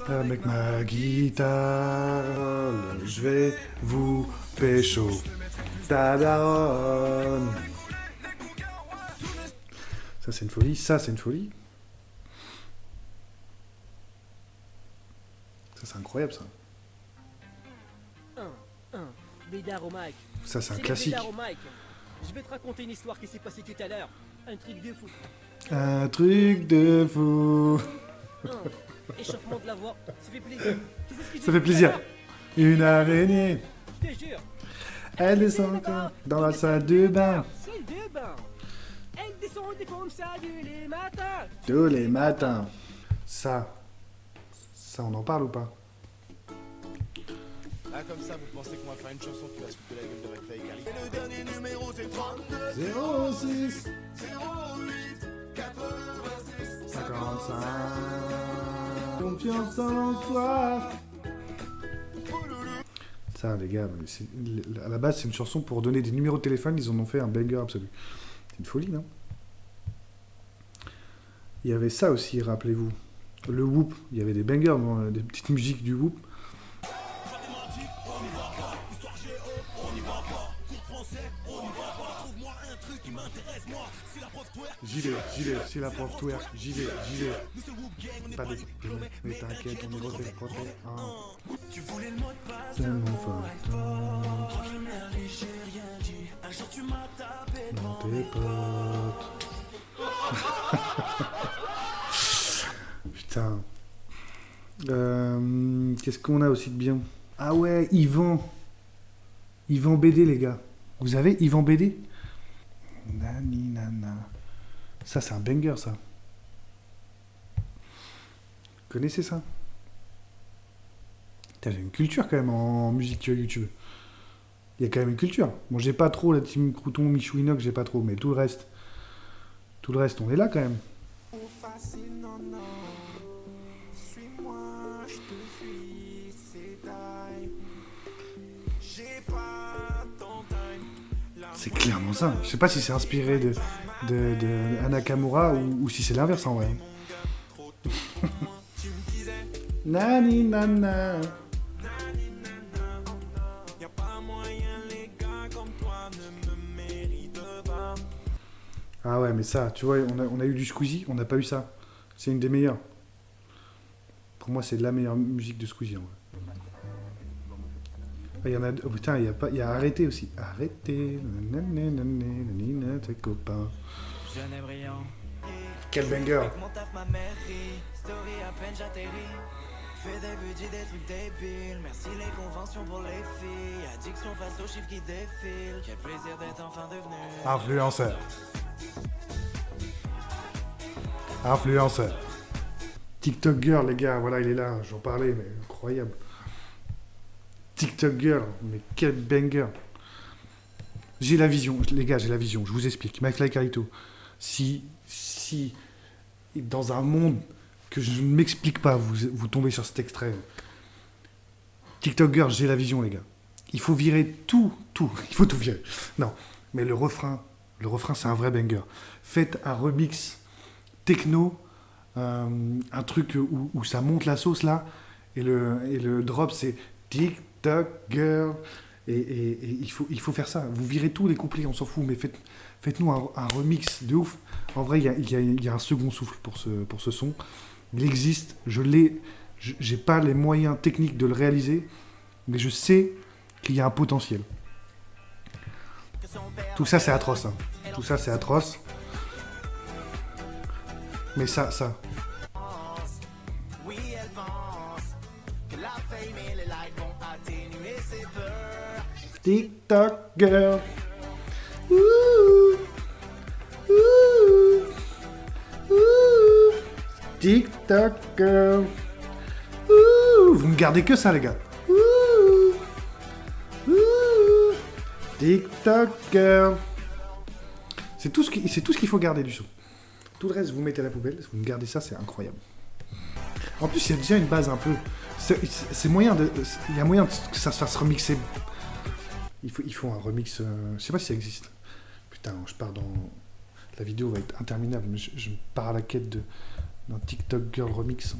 Avec ma guitare, je vais vous pécho. Ta daronne. Ça, c'est une folie. Ça, c'est une folie. Ça, c'est incroyable, ça. Bédard au Mike. Ça, c'est un le classique. Bédard au Mike. Je vais te raconter une histoire qui s'est passée tout à l'heure. Un truc de fou. Un truc de fou. Échauffement de la voix. Ça fait plaisir. Tu sais ce que j'ai Ça fait dit tout à plaisir. l'heure? Une araignée. Je te jure. Elle descend encore dans la salle de bain. Salle de bain. Elle descendait comme ça tous les matins. Tous les matins. Ça, on en parle ou pas? Ah, comme ça, vous pensez qu'on va faire une chanson qui va se foutre de la gueule de McFly et Carly. Et le dernier numéro, c'est 32 06 08 86 55. Confiance en toi. Ça, les gars, à la base, c'est une chanson pour donner des numéros de téléphone. Ils en ont fait un banger absolu. C'est une folie, non? Il y avait ça aussi, rappelez-vous. Le Whoop. Il y avait des bangers, des petites musiques du Whoop. J'y vais, c'est la prof twerk, j'y vais. Pas de mais t'inquiète, on y refait. Tu voulais le mot de passe Tellement fort. un jour tu m'as tapé Dans tes potes. Putain. Qu'est-ce qu'on a aussi de bien? Ah ouais, Yvan BD, les gars. Vous avez Yvan BD? Nani nana. Ça, c'est un banger, ça. Vous connaissez ça? Putain, j'ai une culture quand même en musique YouTube. Il y a quand même une culture. Bon, j'ai pas trop la team Crouton, Michou Inox, j'ai pas trop, mais tout le reste, on est là quand même. C'est clairement ça. Je sais pas si c'est inspiré de Nakamura ou si c'est l'inverse en vrai. Nani nana. Ah ouais, mais ça, tu vois, on a eu du Squeezie, on n'a pas eu ça. C'est une des meilleures. Pour moi, c'est la meilleure musique de Squeezie en vrai. Il y en a... Oh putain, il y a Arrêté aussi. Arrêtez. Nanana, tes copains. Jeune et brillant. Quel banger. Mon taf, ma mère rit. Story à peine j'atterris. Fais des budgets, des trucs débiles. Merci les conventions pour les filles. Addiction face aux chiffres qui défilent. Quel plaisir d'être enfin devenu Influenceur. TikTok Girl, les gars, voilà, il est là. J'en parlais, mais incroyable. TikTok Girl, mais quel banger. J'ai la vision, les gars, j'ai la vision, je vous explique. McFly et Carlito, si dans un monde que je ne m'explique pas, vous tombez sur cet extrait. TikTok Girl, j'ai la vision, les gars. Il faut virer tout, il faut tout virer. Non, mais le refrain, c'est un vrai banger. Faites un remix techno, un truc où ça monte la sauce là, et le drop c'est TikTok Girl, et il faut faire ça. Vous virez tous les couplets, on s'en fout, mais faites-nous un remix de ouf. En vrai, il y a un second souffle pour ce son. Il existe, j'ai pas les moyens techniques de le réaliser, mais je sais qu'il y a un potentiel. Tout ça, c'est atroce. Hein. Tout ça, c'est atroce. Mais ça. TikTok girl. Ouh. Ouh. Ouh. TikTok girl. Ouh. Vous me gardez que ça, les gars. Ouh. Ouh. TikTok girl. C'est tout ce qu'il faut garder du son. Tout le reste, vous mettez à la poubelle. Vous me gardez ça, c'est incroyable. En plus, il y a déjà une base un peu. C'est moyen de. Il y a moyen que ça se fasse remixer. Il faut un remix. Je sais pas si ça existe. Putain, je pars dans. La vidéo va être interminable, mais je pars à la quête d'un TikTok Girl remix.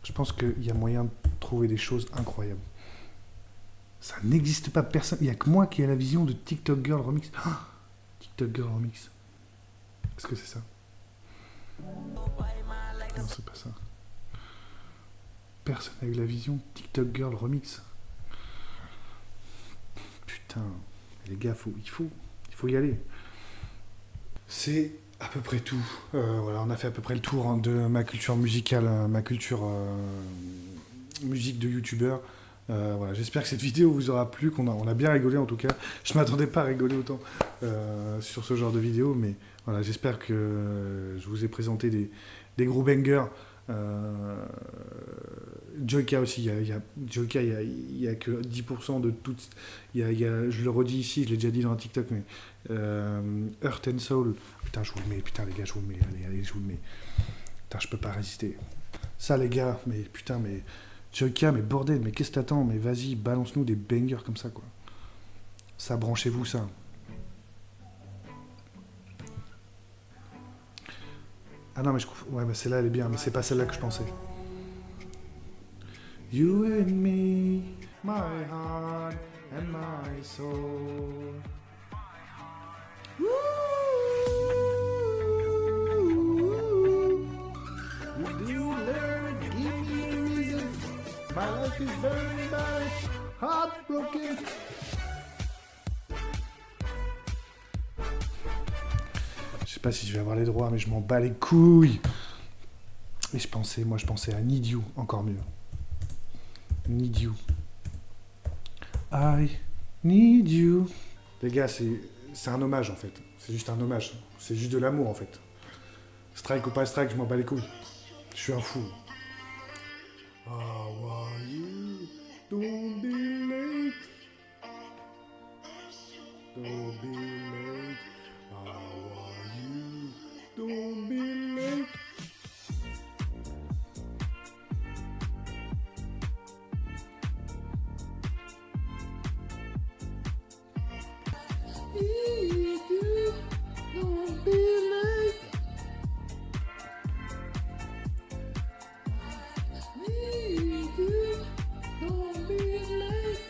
Je pense qu'il y a moyen de trouver des choses incroyables. Ça n'existe pas, personne. Il n'y a que moi qui ai la vision de TikTok Girl remix. Oh, TikTok Girl remix. Est-ce que c'est ça? Non, c'est pas ça. Personne avec la vision, TikTok Girl Remix. Putain, les gars, il faut y aller. C'est à peu près tout. Voilà, on a fait à peu près le tour de ma culture musicale, ma culture musique de youtubeur. Voilà, j'espère que cette vidéo vous aura plu, on a bien rigolé en tout cas. Je m'attendais pas à rigoler autant sur ce genre de vidéo, mais voilà, j'espère que je vous ai présenté des gros bangers. Joyka aussi, Joyka, il y a que 10% de toutes. Je le redis ici, je l'ai déjà dit dans un TikTok, mais Earth and Soul. Putain, je vous le mets, putain les gars, je vous le mets, allez, je vous le mets. Putain, je peux pas résister. Ça les gars, mais putain, mais Joyka, mais bordel, mais qu'est-ce que t'attends? Mais vas-y, balance-nous des bangers comme ça, quoi. Ça, branchez-vous ça. Ah non, mais ouais, bah celle-là, elle est bien, mais c'est pas celle-là que je pensais. You and me, my heart and my soul. Woo! Would you learn, give me a reason? My life is very bad, heartbroken. Je sais pas si je vais avoir les droits, mais je m'en bats les couilles. Et je pensais à Need You, encore mieux. Need You. I need you. Les gars, c'est un hommage en fait. C'est juste un hommage. C'est juste de l'amour en fait. Strike ou pas strike, je m'en bats les couilles. Je suis un fou. How are you? Don't be late. Don't be late. How are you? Don't be late. Don't be late. Don't be late.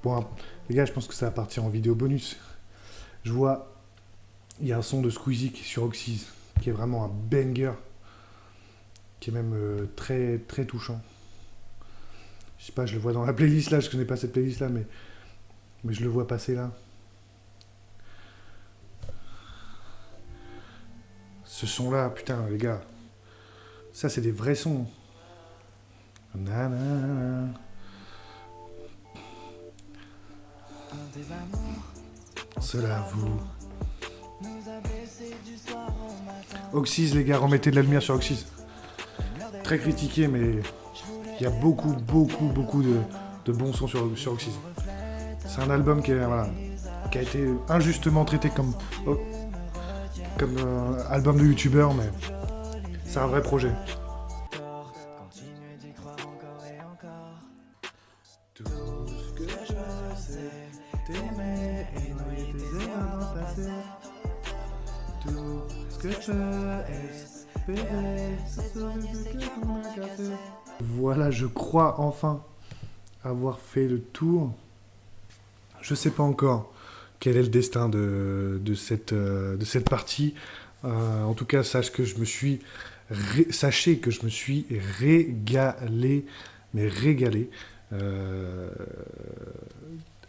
Bon, les gars, je pense que ça va partir en vidéo bonus. Je vois, il y a un son de Squeezie qui est sur Oxys, qui est vraiment un banger, qui est même très très touchant. Je sais pas, je le vois dans la playlist là, je connais pas cette playlist là, mais je le vois passer là. Ce son là, putain les gars, ça c'est des vrais sons. Nanana. Cela vous. Oxys les gars, remettez de la lumière sur Oxys. Très critiqué, mais il y a beaucoup de bons sons sur Oxys. C'est un album qui a été injustement traité comme album de youtubeur, mais c'est un vrai projet. Tout ce que je sais, t'aimer et noyer tes erreurs dans le passé. Tout ce que je espérais, c'est sauver ce cœur qu'on a cassé. Voilà, je crois enfin avoir fait le tour. Je sais pas encore quel est le destin de cette partie. En tout cas, sachez que je me suis régalé, mais régalé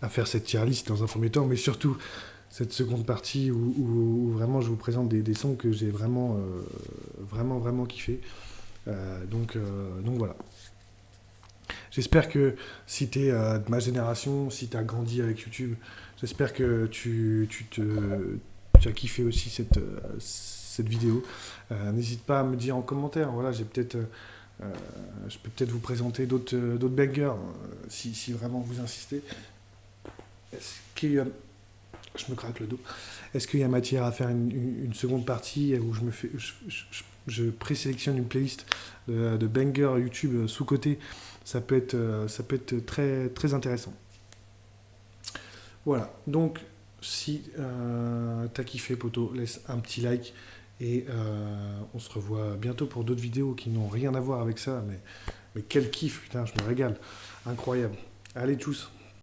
à faire cette tier list dans un premier temps, mais surtout cette seconde partie où vraiment je vous présente des sons que j'ai vraiment kiffé. Donc voilà. J'espère que si tu es de ma génération, si tu as grandi avec YouTube, j'espère que tu as kiffé aussi cette vidéo. N'hésite pas à me dire en commentaire. Voilà, je peux peut-être vous présenter d'autres bangers si vraiment vous insistez. Je me craque le dos. Est-ce qu'il y a matière à faire une seconde partie où je présélectionne une playlist de bangers YouTube sous-côté? Ça peut être très, très intéressant. Voilà, donc si t'as kiffé poto, laisse un petit like et on se revoit bientôt pour d'autres vidéos qui n'ont rien à voir avec ça, mais quel kiff, putain, je me régale, incroyable. Allez, tchuss.